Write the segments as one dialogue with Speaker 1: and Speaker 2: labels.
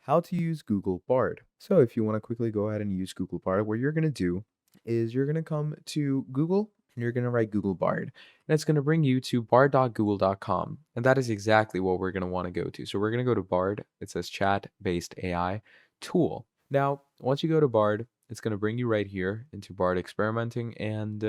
Speaker 1: how to use Google Bard. So if you want to quickly go ahead and use Google Bard, what you're going to do is you're going to come to Google and you're going to write Google Bard. And it's going to bring you to bard.google.com. And that is exactly what we're going to want to go to. So we're going to go to Bard. It says chat-based AI tool. Now, once you go to Bard, it's going to bring you right here into Bard experimenting. And,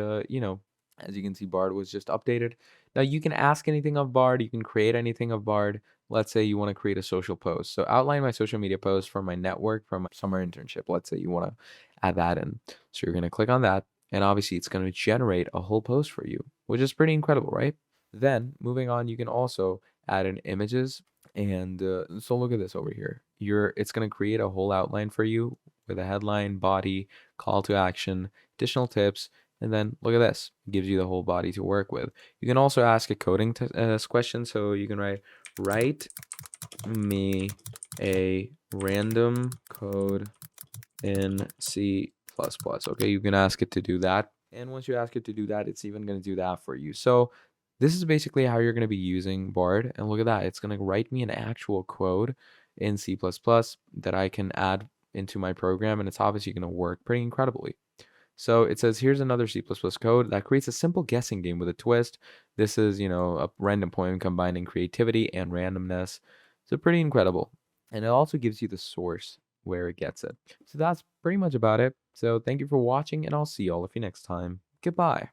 Speaker 1: as you can see, Bard was just updated. Now you can ask anything of Bard. You can create anything of Bard. Let's say you want to create a social post. So outline my social media post from my network from my summer internship. Let's say you want to add that in. So you're going to click on that. And obviously it's going to generate a whole post for you, which is pretty incredible, right? Then moving on, you can also add in images. And so look at this over here. It's going to create a whole outline for you with a headline, body, call to action, additional tips, and then look at this. It gives you the whole body to work with. You can also ask a coding question. So you can write me a random code in C++. Okay, you can ask it to do that. And once you ask it to do that, it's even going to do that for you. So this is basically how you're going to be using Bard. And look at that. It's going to write me an actual code in C++ that I can add into my program. And it's obviously going to work pretty incredibly. So it says, here's another C++ code that creates a simple guessing game with a twist. This is, a random poem combining creativity and randomness. So pretty incredible. And it also gives you the source where it gets it. So that's pretty much about it. So thank you for watching, and I'll see all of you next time. Goodbye.